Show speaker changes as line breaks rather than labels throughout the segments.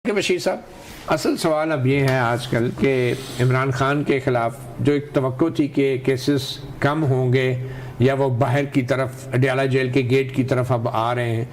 کہ بشیر صاحب، اصل سوال اب یہ ہے آج کل کہ عمران خان کے خلاف جو ایک توقع تھی کہ کیسز کم ہوں گے یا وہ باہر کی طرف اڈیالہ جیل کے گیٹ کی طرف اب آ رہے ہیں،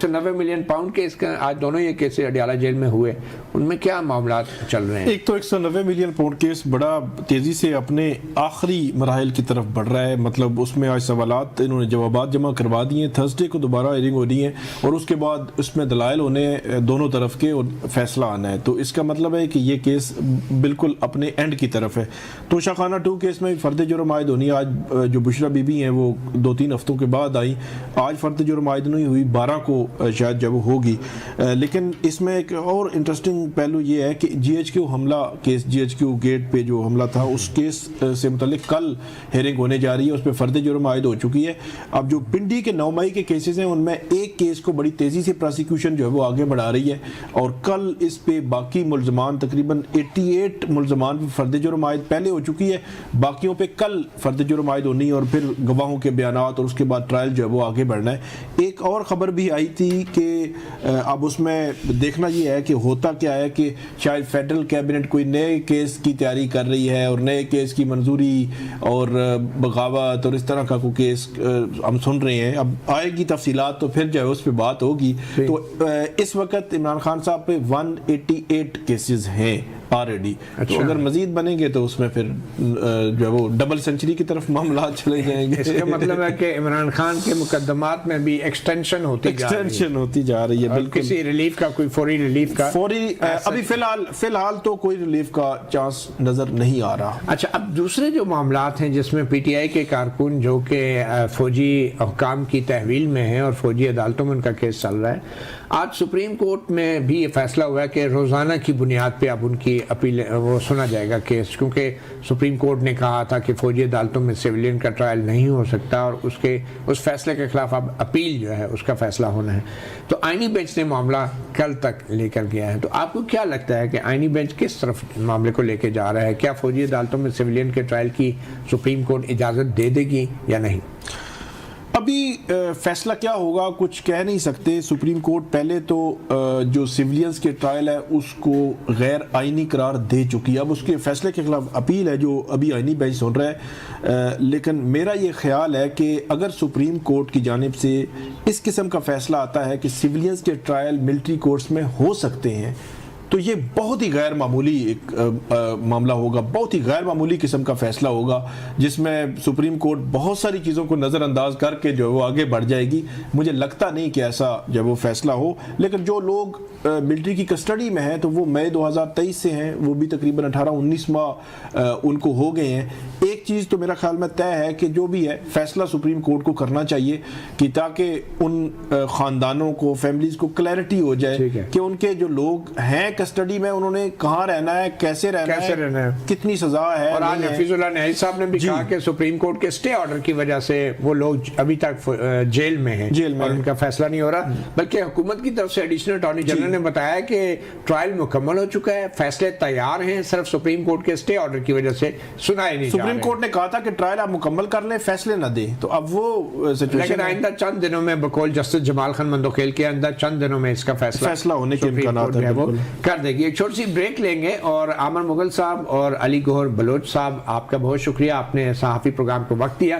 90 ملین پاؤنڈ کے اس کا آج دونوں یہ کیسز اڈیالہ جیل میں ہوئے، ان میں کیا معاملات چل رہے ہیں؟
ایک تو 190 ملین پاؤنڈ کیس بڑا تیزی سے اپنے آخری مراحل کی طرف بڑھ رہا ہے، مطلب اس میں آج سوالات انہوں نے جوابات جمع کروا دیے ہیں، تھرسڈے کو دوبارہ ہیئرنگ ہو رہی ہے اور اس کے بعد اس میں دلائل ہونے دونوں طرف کے اور فیصلہ آنا ہے، تو اس کا مطلب ہے کہ یہ کیس بالکل اپنے اینڈ کی طرف ہے۔ توشہ خانہ 2 کیس میں فرد جرم عائد ہونی، آج جو بشرا بی بی ہیں وہ 2-3 ہفتوں کے بعد آئی، آج فرد جرم عائد نہیں ہوئی، 12 کو شاید جب ہوگی، لیکن اس میں ایک اور انٹرسٹنگ پہلو یہ ہے کہ جی ایچ کیو حملہ case, G H Q gate پہ جو حملہ تھا اس کیس سے متعلق کل ہیئرنگ ہونے جا رہی ہے، اس پہ فرد جرم عائد ہو چکی ہے۔ اب جو پنڈی کے 9 مئی کے کیسز ہیں ان میں ایک کیس کو بڑی تیزی سے پراسیکیوشن جو ہے وہ آگے بڑھا رہی ہے اور کل اس پہ باقی ملزمان تقریباً 88 ملزمان پہ فرد جرم عائد پہلے ہو چکی ہے، باقیوں پہ کل فرد جرم عائد ہونی اور پھر گواہوں کے بیانات اور اس کے بعد ٹرائل جو ہے وہ آگے بڑھنا ہے۔ ایک اور خبر بھی آئی تھی کہ اب اس میں دیکھنا یہ ہے کہ ہوتا کیا ہے کہ شاید فیڈرل کیبنٹ کوئی نئے کیس کی تیاری کر رہی ہے اور نئے کیس کی منظوری اور بغاوت اور اس طرح کا کوئی کیس ہم سن رہے ہیں، اب آئے گی تفصیلات تو پھر جو ہے اس پہ بات ہوگی۔ تو اس وقت عمران خان صاحب پہ 188 کیسز ہیں آلریڈی، تو اگر مزید بنیں گے تو اس میں پھر جو ہے وہ ڈبل سینچری کی طرف معاملات چلے جائیں گے۔
اس کا مطلب ہے کہ عمران خان کے مقدمات میں بھی ایکسٹینشن ہوتی
جا رہی ہے بالکل،
کسی ریلیف کا، کوئی فوری ریلیف کا
ابھی فی الحال تو کوئی ریلیف کا چانس نظر نہیں آ رہا۔
اچھا، اب دوسرے جو معاملات ہیں جس میں پی ٹی آئی کے کارکن جو کہ فوجی حکام کی تحویل میں ہیں اور فوجی عدالتوں میں ان کا کیس چل رہا ہے، آج سپریم کورٹ میں بھی یہ فیصلہ ہوا ہے کہ روزانہ کی بنیاد پہ اب ان کی اپیل وہ سنا جائے گا کیس، کیونکہ سپریم کورٹ نے کہا تھا کہ فوجی عدالتوں میں سیویلین کا ٹرائل نہیں ہو سکتا اور اس فیصلے کے خلاف اب اپیل جو ہے اس کا فیصلہ ہونا ہے، تو آئینی بینچ نے معاملہ کل تک لے کر گیا ہے۔ تو آپ کو کیا لگتا ہے کہ آئینی بینچ کس طرف معاملے کو لے کے جا رہا ہے؟ کیا فوجی عدالتوں میں سیویلین کے ٹرائل کی سپریم کورٹ اجازت دے دے گی یا نہیں؟
ابھی فیصلہ کیا ہوگا کچھ کہہ نہیں سکتے۔ سپریم کورٹ پہلے تو جو سیویلینز کے ٹرائل ہے اس کو غیر آئینی قرار دے چکی ہے، اب اس کے فیصلے کے خلاف اپیل ہے جو ابھی آئینی بینچ سن رہا ہے، لیکن میرا یہ خیال ہے کہ اگر سپریم کورٹ کی جانب سے اس قسم کا فیصلہ آتا ہے کہ سیویلینز کے ٹرائل ملٹری کورٹس میں ہو سکتے ہیں تو یہ بہت ہی غیر معمولی ایک معاملہ ہوگا، بہت ہی غیر معمولی قسم کا فیصلہ ہوگا جس میں سپریم کورٹ بہت ساری چیزوں کو نظر انداز کر کے جو وہ آگے بڑھ جائے گی۔ مجھے لگتا نہیں کہ ایسا جب وہ فیصلہ ہو، لیکن جو لوگ ملٹری کی کسٹڈی میں ہیں تو وہ مئی 2023 سے ہیں، وہ بھی تقریباً 18-19 ماہ ان کو ہو گئے ہیں۔ ایک چیز تو میرا خیال میں طے ہے کہ جو بھی ہے فیصلہ سپریم کورٹ کو کرنا چاہیے کہ تاکہ ان خاندانوں کو، فیملیز کو کلیئرٹی ہو جائے کہ ان کے جو لوگ ہیں کسٹڈی میں انہوں نے کہاں رہنا ہے، کیسے رہنا ہے، کتنی سزا ہے۔
اور آج حفیظ اللہ نہی صاحب نے بھی کہا کہ سپریم کورٹ کے سٹے آرڈر کی وجہ سے وہ لوگ ابھی تک جیل میں ہیں اور ان کا فیصلہ نہیں ہو رہا، بلکہ حکومت کی طرف سے ایڈیشنل اٹارنی جنرل نے بتایا کہ ٹرائل مکمل ہو چکا ہے، فیصلے تیار ہیں، صرف سپریم کورٹ کے سٹے آرڈر کی وجہ سے سنائے نہیں جا رہے۔
سپریم کورٹ نے کہا تھا کہ ٹرائل آپ مکمل کر لیں، فیصلے نہ دیں، تو اب وہ
لیکن آئندہ چند دنوں میں بقول جسٹس جمال خان مندوخیل کے اندر چند دنوں میں اس کا فیصلہ
ہونے کے امکانات ہیں،
وہ کر دے گی۔ ایک چھوٹی سی بریک لیں گے اور عامر مغل صاحب اور علی گوہر بلوچ صاحب، آپ کا بہت شکریہ، آپ نے صحافی پروگرام کو وقت دیا۔